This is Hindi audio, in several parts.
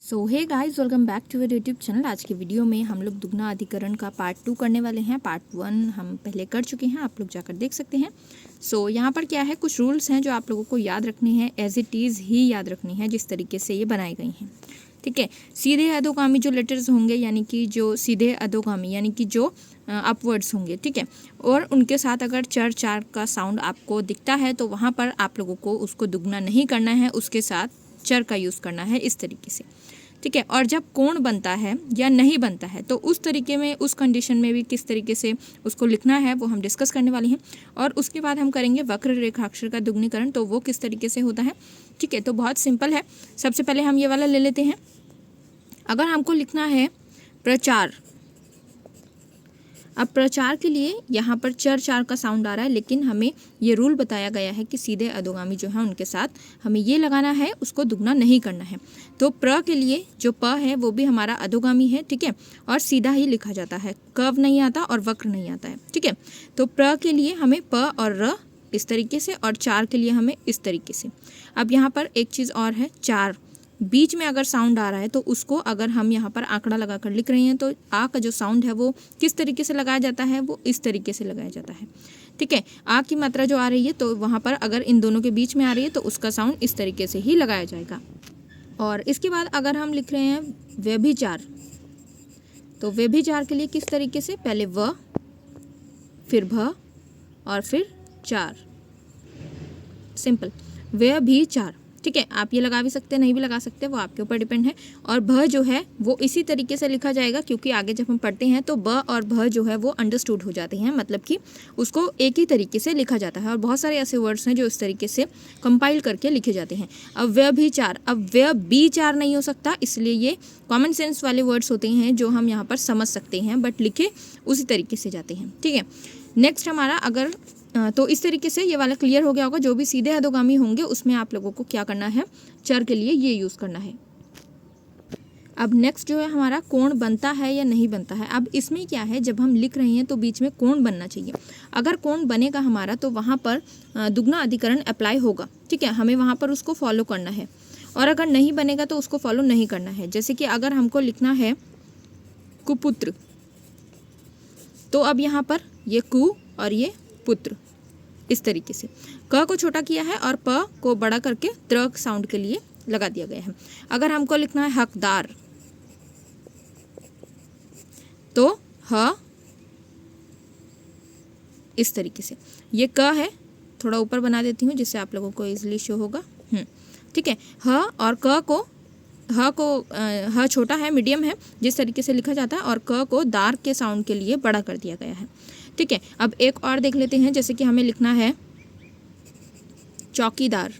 So hey guys, welcome back to our YouTube channel. आज के वीडियो में हम लोग दुगना अधिकरण का पार्ट 2 करने वाले हैं। पार्ट 1 हम पहले कर चुके हैं, आप लोग जाकर देख सकते हैं। सो यहाँ पर क्या है, कुछ रूल्स हैं जो आप लोगों को याद रखने हैं, एज इट इज़ ही याद रखनी है जिस तरीके से ये बनाई गई हैं। ठीक है, सीधे अधोगामी जो लेटर्स होंगे, यानी कि जो सीधे अधोगामी यानी कि जो अपवर्ड्स होंगे, ठीक है, और उनके साथ अगर चर चार का साउंड आपको दिखता है तो वहाँ पर आप लोगों को उसको दुगना नहीं करना है, उसके साथ चर का यूज़ करना है इस तरीके से। ठीक है, और जब कोण बनता है या नहीं बनता है तो उस तरीके में, उस कंडीशन में भी किस तरीके से उसको लिखना है वो हम डिस्कस करने वाले हैं। और उसके बाद हम करेंगे वक्र रेखाक्षर का दुगनीकरण, तो वो किस तरीके से होता है। ठीक है, तो बहुत सिंपल है। सबसे पहले हम ये वाला ले लेते हैं। अगर हमको लिखना है प्रचार, अब प्रचार के लिए यहाँ पर चर चार का साउंड आ रहा है, लेकिन हमें ये रूल बताया गया है कि सीधे अधोगामी जो है उनके साथ हमें ये लगाना है, उसको दुगना नहीं करना है। तो प्र के लिए जो प है वो भी हमारा अधोगामी है, ठीक है, और सीधा ही लिखा जाता है, कर्व नहीं आता और वक्र नहीं आता है। ठीक है, तो प्र के लिए हमें प और र इस तरीके से, और चार के लिए हमें इस तरीके से। अब यहाँ पर एक चीज़ और है, चार बीच में अगर साउंड आ रहा है तो उसको अगर हम यहाँ पर आंकड़ा लगाकर लिख रहे हैं तो आ का जो साउंड है वो किस तरीके से लगाया जाता है, वो इस तरीके से लगाया जाता है। ठीक है, आ की मात्रा जो आ रही है तो वहाँ पर अगर इन दोनों के बीच में आ रही है तो उसका साउंड इस तरीके से ही लगाया जाएगा। और इसके बाद अगर हम लिख रहे हैं व्यभिचार, तो व्यभिचार के लिए किस तरीके से, पहले व, फिर भ और फिर चार, सिंपल, व्यभिचार। ठीक है, आप ये लगा भी सकते हैं, नहीं भी लगा सकते, वो आपके ऊपर डिपेंड है। और भ जो है वो इसी तरीके से लिखा जाएगा, क्योंकि आगे जब हम पढ़ते हैं तो ब और भ जो है वो अंडरस्टूड हो जाते हैं, मतलब कि उसको एक ही तरीके से लिखा जाता है। और बहुत सारे ऐसे वर्ड्स हैं जो इस तरीके से कंपाइल करके लिखे जाते हैं। अब व्यभिचार, अब व्यभिचार नहीं हो सकता, इसलिए ये कॉमन सेंस वाले वर्ड्स होते हैं जो हम यहाँ पर समझ सकते हैं, बट लिखे उसी तरीके से जाते हैं। ठीक है, नेक्स्ट हमारा अगर तो इस तरीके से ये वाला क्लियर हो गया होगा। जो भी सीधे अधोगामी होंगे उसमें आप लोगों को क्या करना है, चर के लिए ये यूज़ करना है। अब नेक्स्ट जो है हमारा कोण बनता है या नहीं बनता है। अब इसमें क्या है, जब हम लिख रहे हैं तो बीच में कोण बनना चाहिए। अगर कोण बनेगा हमारा तो वहाँ पर दुगना अधिकरण अप्लाई होगा। ठीक है, हमें वहाँ पर उसको फॉलो करना है, और अगर नहीं बनेगा तो उसको फॉलो नहीं करना है। जैसे कि अगर हमको लिखना है कुपुत्र, तो अब यहाँ पर ये कु और ये पुत्र इस तरीके से, क को छोटा किया है और प को बड़ा करके त्र साउंड के लिए लगा दिया गया है। अगर हमको लिखना है हकदार, तो ह इस तरीके से, ये क है, थोड़ा ऊपर बना देती हूँ जिससे आप लोगों को इजीली शो होगा। ठीक है, ह और क को, ह छोटा है, मीडियम है, जिस तरीके से लिखा जाता है, और क को दार के साउंड के लिए बड़ा कर दिया गया है। ठीक है, अब एक और देख लेते हैं, जैसे कि हमें लिखना है चौकीदार,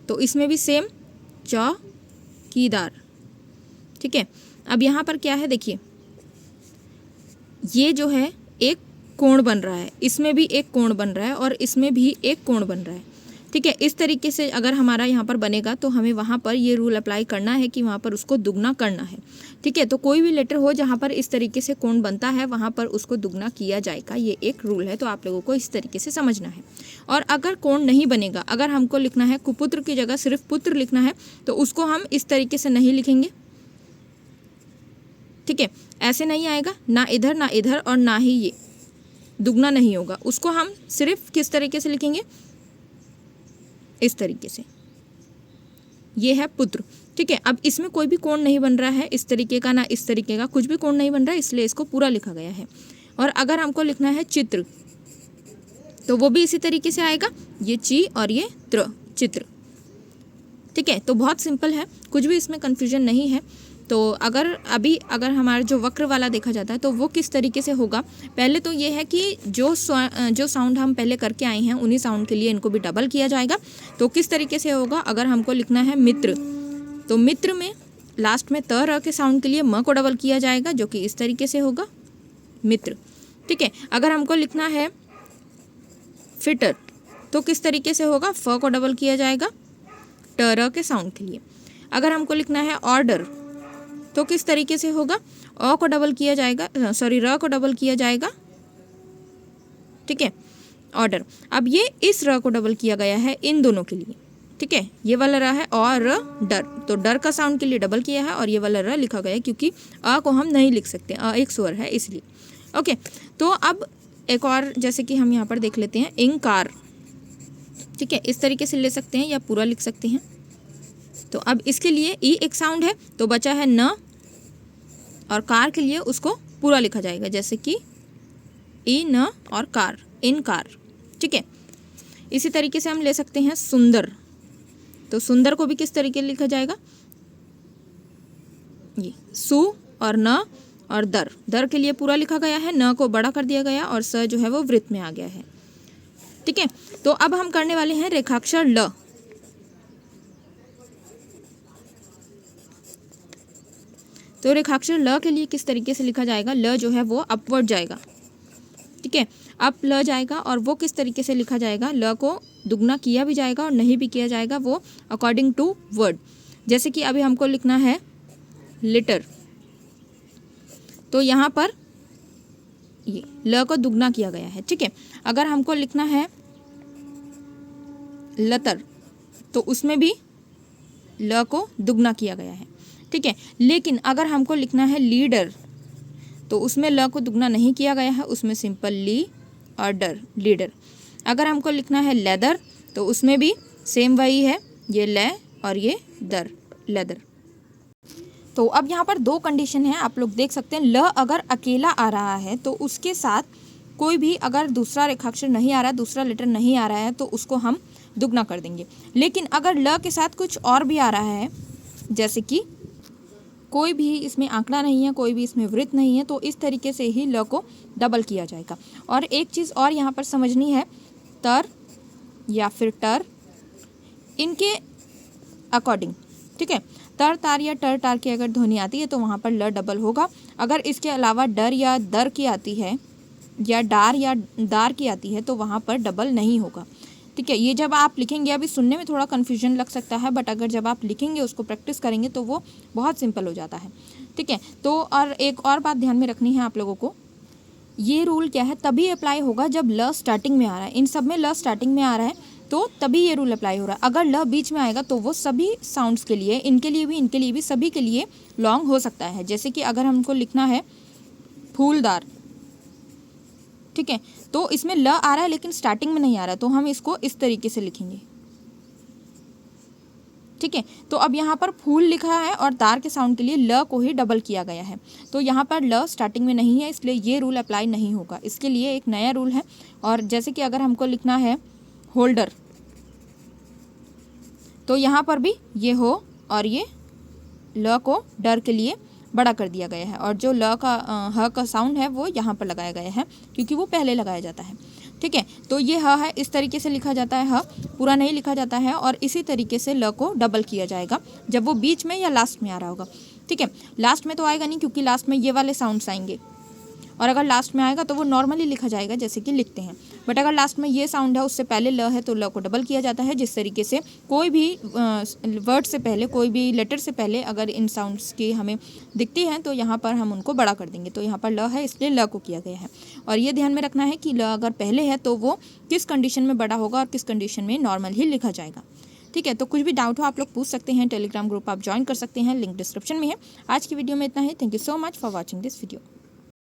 तो इसमें भी सेम चौकीदार। ठीक है, अब यहाँ पर क्या है, देखिए ये जो है एक कोण बन रहा है, इसमें भी एक कोण बन रहा है और इसमें भी एक कोण बन रहा है। ठीक है, इस तरीके से अगर हमारा यहाँ पर बनेगा तो हमें वहाँ पर ये रूल अप्लाई करना है कि वहाँ पर उसको दुगना करना है। ठीक है, तो कोई भी लेटर हो जहाँ पर इस तरीके से कोण बनता है वहाँ पर उसको दुगना किया जाएगा, ये एक रूल है, तो आप लोगों को इस तरीके से समझना है। और अगर कोण नहीं बनेगा, अगर हमको लिखना है कुपुत्र की जगह सिर्फ पुत्र लिखना है, तो उसको हम इस तरीके से नहीं लिखेंगे। ठीक है, ऐसे नहीं आएगा, ना इधर और ना ही ये, दुगना नहीं होगा। उसको हम सिर्फ किस तरीके से लिखेंगे, इस तरीके से, ये है पुत्र। ठीक है, अब इसमें कोई भी कोण नहीं बन रहा है इस तरीके का, ना इस तरीके का, कुछ भी कोण नहीं बन रहा है, इसलिए इसको पूरा लिखा गया है। और अगर हमको लिखना है चित्र, तो वो भी इसी तरीके से आएगा, ये ची और ये त्र, चित्र। ठीक है, तो बहुत सिंपल है, कुछ भी इसमें कन्फ्यूजन नहीं है। तो अगर हमारा जो वक्र वाला देखा जाता है तो वो किस तरीके से होगा, पहले तो ये है कि जो साउंड हम पहले करके आए हैं उन्हीं साउंड के लिए इनको भी डबल किया जाएगा। तो किस तरीके से होगा, अगर हमको लिखना है मित्र, तो मित्र में लास्ट में त र के साउंड के लिए म को डबल किया जाएगा, जो कि इस तरीके से होगा, मित्र। ठीक है, अगर हमको लिखना है फिटर, तो किस तरीके से होगा, फ को डबल किया जाएगा ट र के साउंड के लिए। अगर हमको लिखना है ऑर्डर, तो किस तरीके से होगा, अ को डबल किया जाएगा, र को डबल किया जाएगा। ठीक है, ऑर्डर। अब ये इस र को डबल किया गया है इन दोनों के लिए। ठीक है, ये वाला र है और डर, तो डर का साउंड के लिए डबल किया है और ये वाला र लिखा गया है क्योंकि अ को हम नहीं लिख सकते, अ एक स्वर है इसलिए। ओके, तो अब एक और जैसे कि हम यहाँ पर देख लेते हैं इंकार। ठीक है, इस तरीके से ले सकते हैं या पूरा लिख सकते हैं। तो अब इसके लिए ई एक साउंड है तो बचा है न, और कार के लिए उसको पूरा लिखा जाएगा जैसे कि ई न और कार, इन कार। ठीक है, इसी तरीके से हम ले सकते हैं सुंदर। तो सुंदर को भी किस तरीके लिखा जाएगा, ये सु और न और दर, दर के लिए पूरा लिखा गया है, न को बड़ा कर दिया गया और स जो है वो वृत्त में आ गया है। ठीक है, तो अब हम करने वाले हैं रेखाक्षर ल। तो रेखाक्षर ल के लिए किस तरीके से लिखा जाएगा, ल जो है वो अपवर्ड जाएगा। ठीक है, अप ल जाएगा और वो किस तरीके से लिखा जाएगा, ल को दुगना किया भी जाएगा और नहीं भी किया जाएगा, वो अकॉर्डिंग टू वर्ड। जैसे कि अभी हमको लिखना है लिटर, तो यहाँ पर ये ल को दुगना किया गया है। ठीक है, अगर हमको लिखना है लतर तो उसमें भी ल को दुगना किया गया है। ठीक है, लेकिन अगर हमको लिखना है लीडर तो उसमें ल को दुगना नहीं किया गया है, उसमें सिंपल ली और डर, लीडर। अगर हमको लिखना है लेदर तो उसमें भी सेम वही है, ये ले और ये दर, लेदर। तो अब यहाँ पर दो कंडीशन है, आप लोग देख सकते हैं। ल अगर अकेला आ रहा है तो उसके साथ कोई भी अगर दूसरा रेखाक्षर नहीं आ रहा है, दूसरा लेटर नहीं आ रहा है तो उसको हम दुगना कर देंगे। लेकिन अगर ल के साथ कुछ और भी आ रहा है, जैसे कि कोई भी इसमें आंकड़ा नहीं है, कोई भी इसमें वृत्त नहीं है, तो इस तरीके से ही ल को डबल किया जाएगा। और एक चीज़ और यहाँ पर समझनी है, तर या फिर टर, इनके अकॉर्डिंग। ठीक है, तर तार या टर टार की अगर ध्वनि आती है तो वहाँ पर ल डबल होगा। अगर इसके अलावा डर या दर की आती है या डार या दार की आती है तो वहाँ पर डबल नहीं होगा। ठीक है, ये जब आप लिखेंगे, अभी सुनने में थोड़ा कन्फ्यूजन लग सकता है, बट अगर जब आप लिखेंगे, उसको प्रैक्टिस करेंगे तो वो बहुत सिंपल हो जाता है। ठीक है, तो और एक और बात ध्यान में रखनी है आप लोगों को, ये रूल क्या है, तभी अप्लाई होगा जब ल स्टार्टिंग में आ रहा है। इन सब में ल स्टार्टिंग में आ रहा है तो तभी ये रूल अप्लाई हो रहा है। अगर ल बीच में आएगा तो वो सभी साउंड्स के लिए, इनके लिए भी सभी के लिए लॉन्ग हो सकता है। जैसे कि अगर हमको लिखना है फूलदार, ठीक है, तो इसमें ल आ रहा है लेकिन स्टार्टिंग में नहीं आ रहा, तो हम इसको इस तरीके से लिखेंगे। ठीक है, तो अब यहाँ पर फूल लिखा है और दार के साउंड के लिए ल को ही डबल किया गया है, तो यहाँ पर ल स्टार्टिंग में नहीं है, इसलिए ये रूल अप्लाई नहीं होगा। इसके लिए एक नया रूल है। और जैसे कि अगर हमको लिखना है होल्डर, तो यहाँ पर भी ये हो और ये ल को डर के लिए बड़ा कर दिया गया है, और जो ल का ह का साउंड है वो यहाँ पर लगाया गया है क्योंकि वो पहले लगाया जाता है। ठीक है, तो ये ह है, इस तरीके से लिखा जाता है, ह पूरा नहीं लिखा जाता है, और इसी तरीके से ल को डबल किया जाएगा जब वो बीच में या लास्ट में आ रहा होगा। ठीक है, लास्ट में तो आएगा नहीं क्योंकि लास्ट में ये वाले साउंड्स आएंगे, और अगर लास्ट में आएगा तो वो नॉर्मली लिखा जाएगा जैसे कि लिखते हैं। बट अगर लास्ट में ये साउंड है, उससे पहले ल है, तो ल को डबल किया जाता है। जिस तरीके से कोई भी वर्ड से पहले, कोई भी लेटर से पहले अगर इन साउंड्स की हमें दिखती हैं तो यहाँ पर हम उनको बड़ा कर देंगे। तो यहाँ पर ल है इसलिए ल को किया गया है। और ये ध्यान में रखना है कि ल अगर पहले है तो वो किस कंडीशन में बड़ा होगा और किस कंडीशन में नॉर्मल ही लिखा जाएगा। ठीक है, तो कुछ भी डाउट हो आप लोग पूछ सकते हैं, टेलीग्राम ग्रुप आप ज्वाइन कर सकते हैं, लिंक डिस्क्रिप्शन में है। आज की वीडियो में इतना ही। Thank you so much for watching this video.